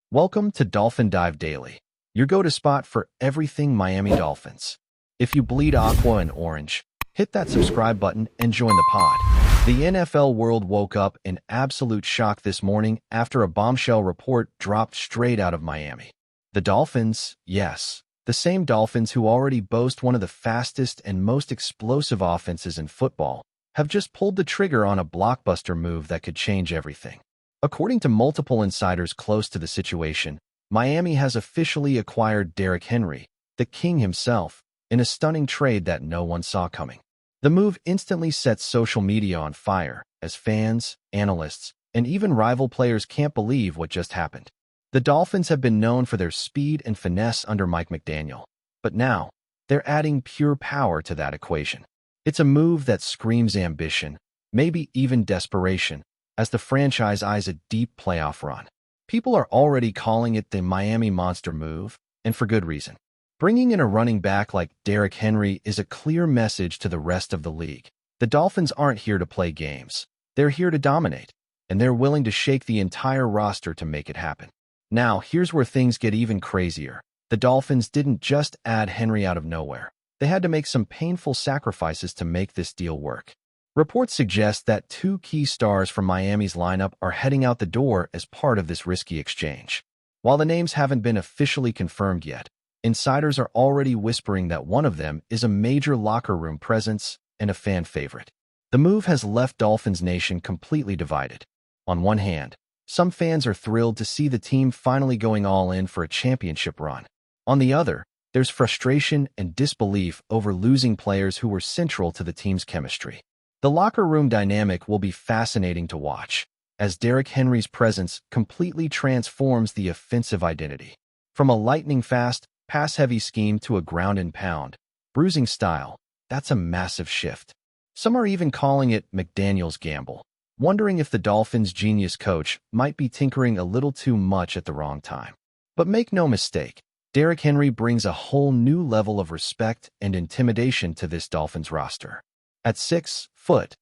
Welcome to Dolphin Dive Daily, your go-to spot for everything Miami Dolphins. If you bleed aqua and orange, hit that subscribe button and join the pod. The NFL world woke up in absolute shock this morning after a bombshell report dropped straight out of Miami. The Dolphins, yes, the same Dolphins who already boast one of the fastest and most explosive offenses in football, have just pulled the trigger on a blockbuster move that could change everything. According to multiple insiders close to the situation, Miami has officially acquired Derrick Henry, the king himself, in a stunning trade that no one saw coming. The move instantly sets social media on fire, as fans, analysts, and even rival players can't believe what just happened. The Dolphins have been known for their speed and finesse under Mike McDaniel, but now, they're adding pure power to that equation. It's a move that screams ambition, maybe even desperation, as the franchise eyes a deep playoff run. People are already calling it the Miami Monster move, and for good reason. Bringing in a running back like Derrick Henry is a clear message to the rest of the league. The Dolphins aren't here to play games. They're here to dominate, and they're willing to shake the entire roster to make it happen. Now, here's where things get even crazier. The Dolphins didn't just add Henry out of nowhere. They had to make some painful sacrifices to make this deal work. Reports suggest that two key stars from Miami's lineup are heading out the door as part of this risky exchange. While the names haven't been officially confirmed yet, insiders are already whispering that one of them is a major locker room presence and a fan favorite. The move has left Dolphins Nation completely divided. On one hand, some fans are thrilled to see the team finally going all in for a championship run. On the other, there's frustration and disbelief over losing players who were central to the team's chemistry. The locker room dynamic will be fascinating to watch, as Derrick Henry's presence completely transforms the offensive identity. From a lightning-fast, pass-heavy scheme to a ground-and-pound, bruising style, that's a massive shift. Some are even calling it McDaniel's gamble, wondering if the Dolphins' genius coach might be tinkering a little too much at the wrong time. But make no mistake, Derrick Henry brings a whole new level of respect and intimidation to this Dolphins roster. At 6'3"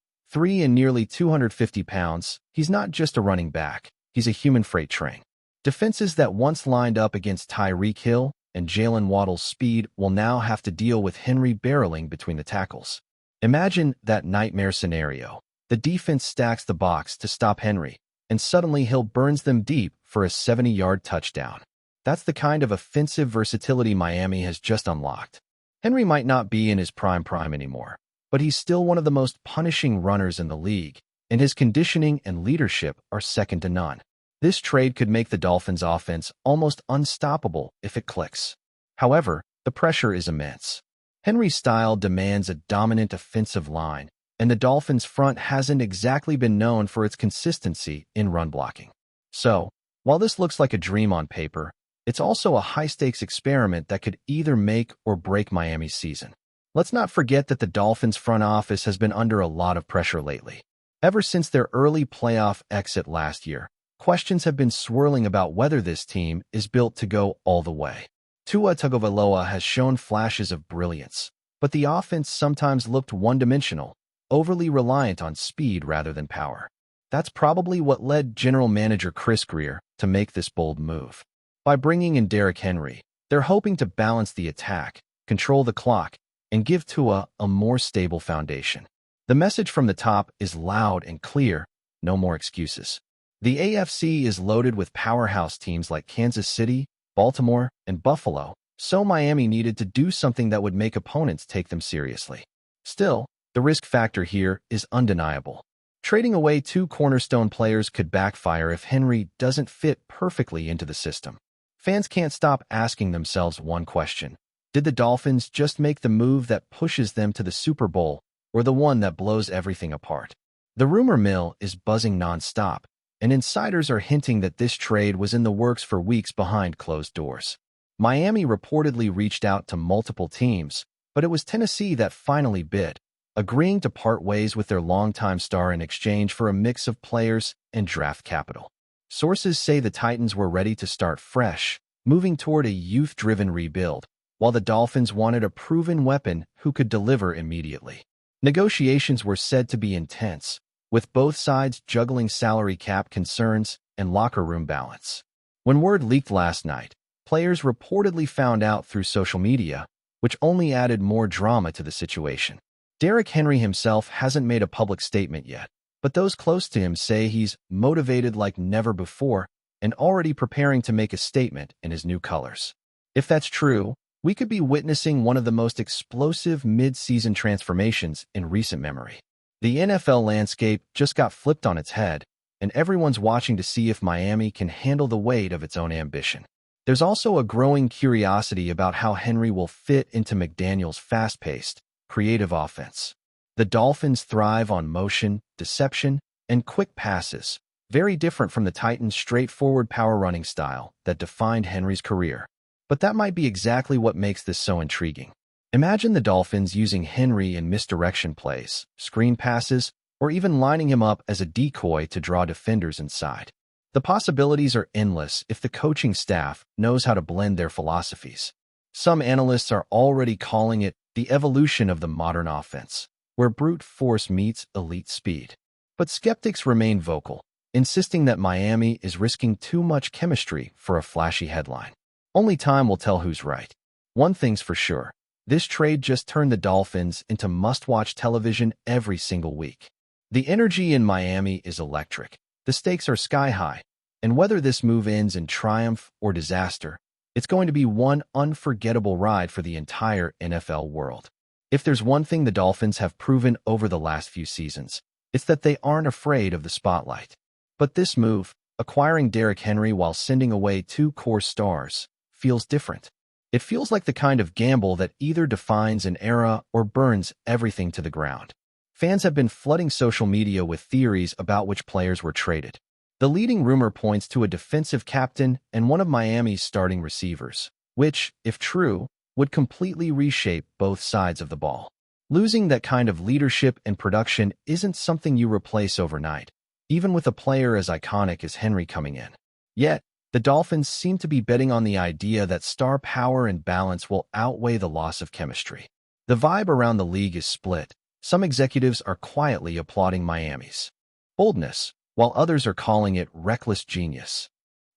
and nearly 250 pounds, he's not just a running back, he's a human freight train. Defenses that once lined up against Tyreek Hill and Jalen Waddle's speed will now have to deal with Henry barreling between the tackles. Imagine that nightmare scenario. The defense stacks the box to stop Henry, and suddenly Hill burns them deep for a 70-yard touchdown. That's the kind of offensive versatility Miami has just unlocked. Henry might not be in his prime anymore, but he's still one of the most punishing runners in the league, and his conditioning and leadership are second to none. This trade could make the Dolphins' offense almost unstoppable if it clicks. However, the pressure is immense. Henry's style demands a dominant offensive line, and the Dolphins' front hasn't exactly been known for its consistency in run blocking. So, while this looks like a dream on paper, it's also a high-stakes experiment that could either make or break Miami's season. Let's not forget that the Dolphins' front office has been under a lot of pressure lately. Ever since their early playoff exit last year, questions have been swirling about whether this team is built to go all the way. Tua Tagovailoa has shown flashes of brilliance, but the offense sometimes looked one-dimensional, overly reliant on speed rather than power. That's probably what led General Manager Chris Grier to make this bold move. By bringing in Derrick Henry, they're hoping to balance the attack, control the clock, and give Tua a more stable foundation. The message from the top is loud and clear: no more excuses. The AFC is loaded with powerhouse teams like Kansas City, Baltimore, and Buffalo, so Miami needed to do something that would make opponents take them seriously. Still, the risk factor here is undeniable. Trading away two cornerstone players could backfire if Henry doesn't fit perfectly into the system. Fans can't stop asking themselves one question: did the Dolphins just make the move that pushes them to the Super Bowl, or the one that blows everything apart? The rumor mill is buzzing nonstop, and insiders are hinting that this trade was in the works for weeks behind closed doors. Miami reportedly reached out to multiple teams, but it was Tennessee that finally bid, agreeing to part ways with their longtime star in exchange for a mix of players and draft capital. Sources say the Titans were ready to start fresh, moving toward a youth-driven rebuild, while the Dolphins wanted a proven weapon who could deliver immediately. Negotiations were said to be intense, with both sides juggling salary cap concerns and locker room balance. When word leaked last night, players reportedly found out through social media, which only added more drama to the situation. Derrick Henry himself hasn't made a public statement yet, but those close to him say he's motivated like never before and already preparing to make a statement in his new colors. If that's true, we could be witnessing one of the most explosive mid-season transformations in recent memory. The NFL landscape just got flipped on its head, and everyone's watching to see if Miami can handle the weight of its own ambition. There's also a growing curiosity about how Henry will fit into McDaniel's fast-paced, creative offense. The Dolphins thrive on motion, deception, and quick passes, very different from the Titans' straightforward power-running style that defined Henry's career. But that might be exactly what makes this so intriguing. Imagine the Dolphins using Henry in misdirection plays, screen passes, or even lining him up as a decoy to draw defenders inside. The possibilities are endless if the coaching staff knows how to blend their philosophies. Some analysts are already calling it the evolution of the modern offense, where brute force meets elite speed. But skeptics remain vocal, insisting that Miami is risking too much chemistry for a flashy headline. Only time will tell who's right. One thing's for sure, this trade just turned the Dolphins into must-watch television every single week. The energy in Miami is electric, the stakes are sky-high, and whether this move ends in triumph or disaster, it's going to be one unforgettable ride for the entire NFL world. If there's one thing the Dolphins have proven over the last few seasons, it's that they aren't afraid of the spotlight. But this move, acquiring Derrick Henry while sending away two core stars, feels different. It feels like the kind of gamble that either defines an era or burns everything to the ground. Fans have been flooding social media with theories about which players were traded. The leading rumor points to a defensive captain and one of Miami's starting receivers, which, if true, would completely reshape both sides of the ball. Losing that kind of leadership and production isn't something you replace overnight, even with a player as iconic as Henry coming in. Yet, the Dolphins seem to be betting on the idea that star power and balance will outweigh the loss of chemistry. The vibe around the league is split. Some executives are quietly applauding Miami's boldness, while others are calling it reckless genius.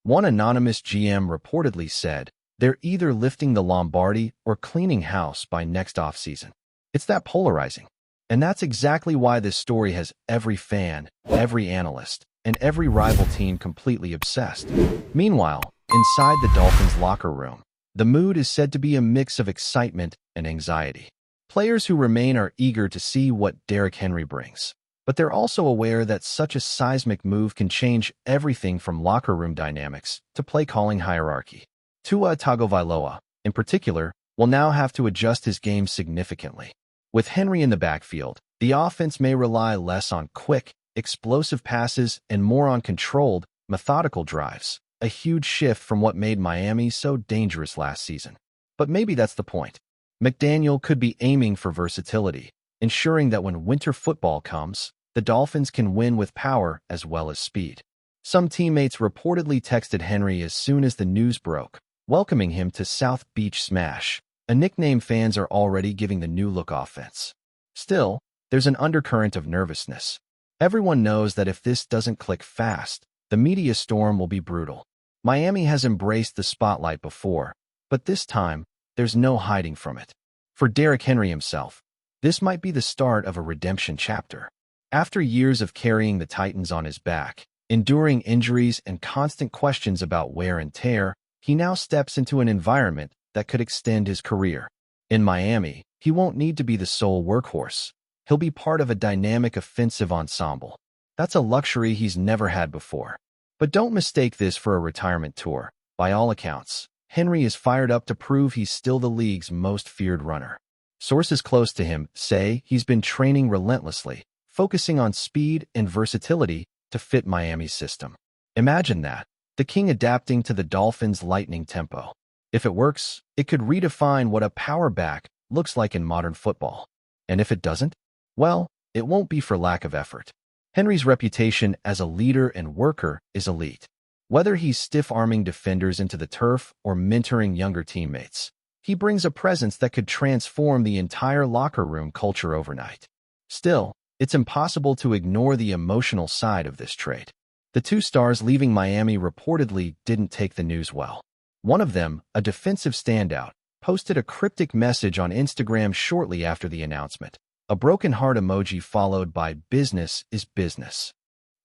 One anonymous GM reportedly said, "They're either lifting the Lombardi or cleaning house by next offseason." It's that polarizing. And that's exactly why this story has every fan, every analyst, and every rival team completely obsessed. Meanwhile, inside the Dolphins' locker room, the mood is said to be a mix of excitement and anxiety. Players who remain are eager to see what Derrick Henry brings, but they're also aware that such a seismic move can change everything from locker room dynamics to play-calling hierarchy. Tua Tagovailoa, in particular, will now have to adjust his game significantly. With Henry in the backfield, the offense may rely less on quick, explosive passes and more on controlled, methodical drives, a huge shift from what made Miami so dangerous last season. But maybe that's the point. McDaniel could be aiming for versatility, ensuring that when winter football comes, the Dolphins can win with power as well as speed. Some teammates reportedly texted Henry as soon as the news broke, welcoming him to South Beach Smash, a nickname fans are already giving the new-look offense. Still, there's an undercurrent of nervousness. Everyone knows that if this doesn't click fast, the media storm will be brutal. Miami has embraced the spotlight before, but this time, there's no hiding from it. For Derrick Henry himself, this might be the start of a redemption chapter. After years of carrying the Titans on his back, enduring injuries and constant questions about wear and tear, he now steps into an environment that could extend his career. In Miami, he won't need to be the sole workhorse. He'll be part of a dynamic offensive ensemble. That's a luxury he's never had before. But don't mistake this for a retirement tour. By all accounts, Henry is fired up to prove he's still the league's most feared runner. Sources close to him say he's been training relentlessly, focusing on speed and versatility to fit Miami's system. Imagine that, the king adapting to the Dolphins' lightning tempo. If it works, it could redefine what a power back looks like in modern football. And if it doesn't, well, it won't be for lack of effort. Henry's reputation as a leader and worker is elite. Whether he's stiff-arming defenders into the turf or mentoring younger teammates, he brings a presence that could transform the entire locker room culture overnight. Still, it's impossible to ignore the emotional side of this trade. The two stars leaving Miami reportedly didn't take the news well. One of them, a defensive standout, posted a cryptic message on Instagram shortly after the announcement. A broken heart emoji followed by "business is business."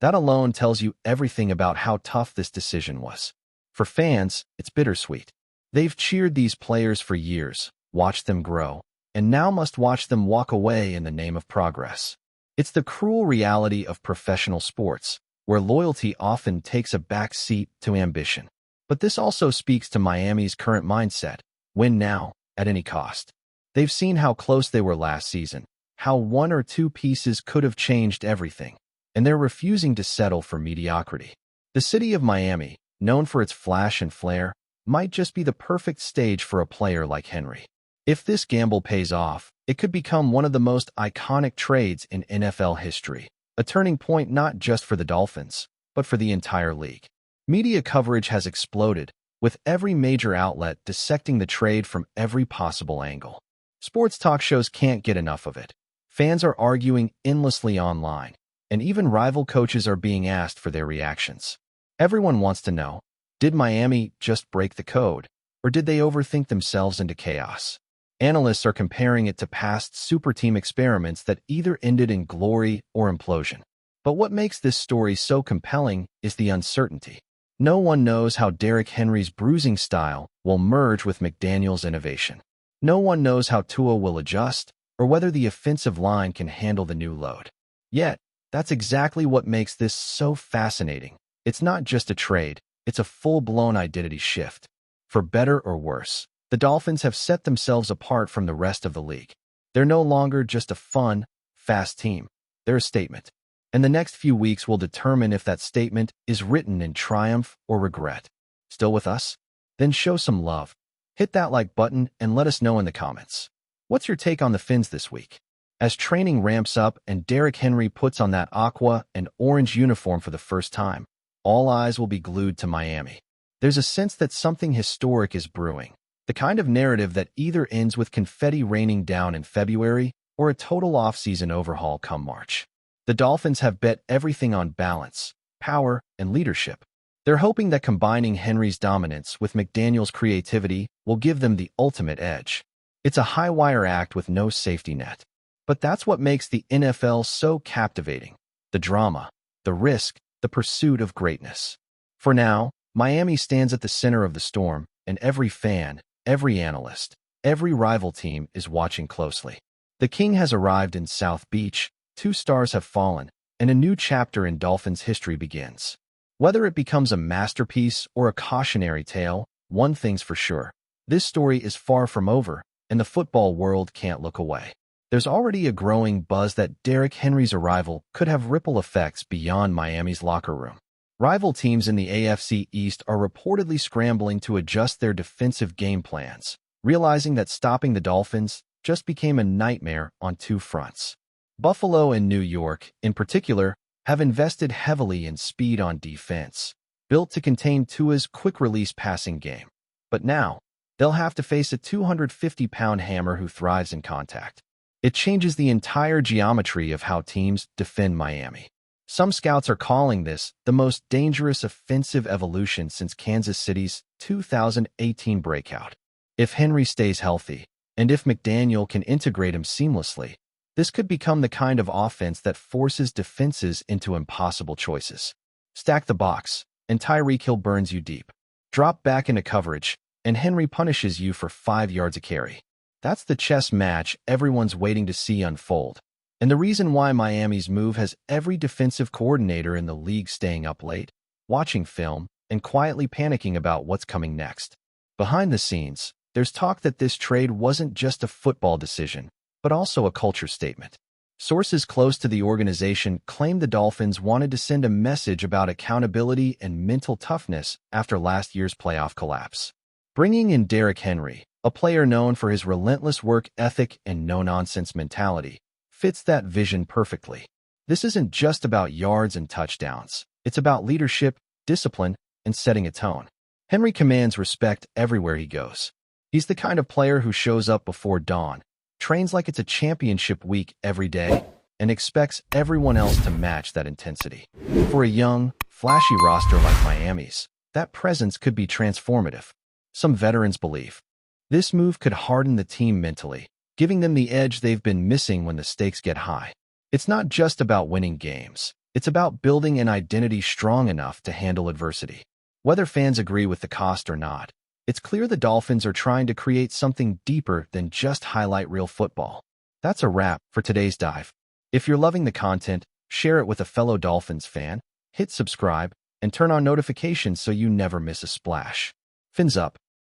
That alone tells you everything about how tough this decision was. For fans, it's bittersweet. They've cheered these players for years, watched them grow, and now must watch them walk away in the name of progress. It's the cruel reality of professional sports, where loyalty often takes a back seat to ambition. But this also speaks to Miami's current mindset: win now, at any cost. They've seen how close they were last season, how one or two pieces could have changed everything, and they're refusing to settle for mediocrity. The city of Miami, known for its flash and flair, might just be the perfect stage for a player like Henry. If this gamble pays off, it could become one of the most iconic trades in NFL history, a turning point not just for the Dolphins, but for the entire league. Media coverage has exploded, with every major outlet dissecting the trade from every possible angle. Sports talk shows can't get enough of it. Fans are arguing endlessly online, and even rival coaches are being asked for their reactions. Everyone wants to know, did Miami just break the code, or did they overthink themselves into chaos? Analysts are comparing it to past super team experiments that either ended in glory or implosion. But what makes this story so compelling is the uncertainty. No one knows how Derrick Henry's bruising style will merge with McDaniel's innovation. No one knows how Tua will adjust, or whether the offensive line can handle the new load. Yet, that's exactly what makes this so fascinating. It's not just a trade, it's a full-blown identity shift. For better or worse, the Dolphins have set themselves apart from the rest of the league. They're no longer just a fun, fast team. They're a statement. And the next few weeks will determine if that statement is written in triumph or regret. Still with us? Then show some love. Hit that like button and let us know in the comments. What's your take on the Fins this week? As training ramps up and Derrick Henry puts on that aqua and orange uniform for the first time, all eyes will be glued to Miami. There's a sense that something historic is brewing. The kind of narrative that either ends with confetti raining down in February or a total offseason overhaul come March. The Dolphins have bet everything on balance, power, and leadership. They're hoping that combining Henry's dominance with McDaniel's creativity will give them the ultimate edge. It's a high-wire act with no safety net. But that's what makes the NFL so captivating: the drama, the risk, the pursuit of greatness. For now, Miami stands at the center of the storm, and every fan, every analyst, every rival team is watching closely. The king has arrived in South Beach, two stars have fallen, and a new chapter in Dolphins history begins. Whether it becomes a masterpiece or a cautionary tale, one thing's for sure: this story is far from over, and the football world can't look away. There's already a growing buzz that Derrick Henry's arrival could have ripple effects beyond Miami's locker room. Rival teams in the AFC East are reportedly scrambling to adjust their defensive game plans, realizing that stopping the Dolphins just became a nightmare on two fronts. Buffalo and New York, in particular, have invested heavily in speed on defense, built to contain Tua's quick-release passing game. But now, they'll have to face a 250-pound hammer who thrives in contact. It changes the entire geometry of how teams defend Miami. Some scouts are calling this the most dangerous offensive evolution since Kansas City's 2018 breakout. If Henry stays healthy, and if McDaniel can integrate him seamlessly, this could become the kind of offense that forces defenses into impossible choices. Stack the box, and Tyreek Hill burns you deep. Drop back into coverage, and Henry punishes you for 5 yards a carry. That's the chess match everyone's waiting to see unfold. And the reason why Miami's move has every defensive coordinator in the league staying up late, watching film, and quietly panicking about what's coming next. Behind the scenes, there's talk that this trade wasn't just a football decision, but also a culture statement. Sources close to the organization claim the Dolphins wanted to send a message about accountability and mental toughness after last year's playoff collapse. Bringing in Derrick Henry, a player known for his relentless work ethic and no-nonsense mentality, fits that vision perfectly. This isn't just about yards and touchdowns. It's about leadership, discipline, and setting a tone. Henry commands respect everywhere he goes. He's the kind of player who shows up before dawn, trains like it's a championship week every day, and expects everyone else to match that intensity. For a young, flashy roster like Miami's, that presence could be transformative. Some veterans believe this move could harden the team mentally, giving them the edge they've been missing when the stakes get high. It's not just about winning games. It's about building an identity strong enough to handle adversity. Whether fans agree with the cost or not, it's clear the Dolphins are trying to create something deeper than just highlight reel football. That's a wrap for today's dive. If you're loving the content, share it with a fellow Dolphins fan, hit subscribe, and turn on notifications so you never miss a splash. Fins up.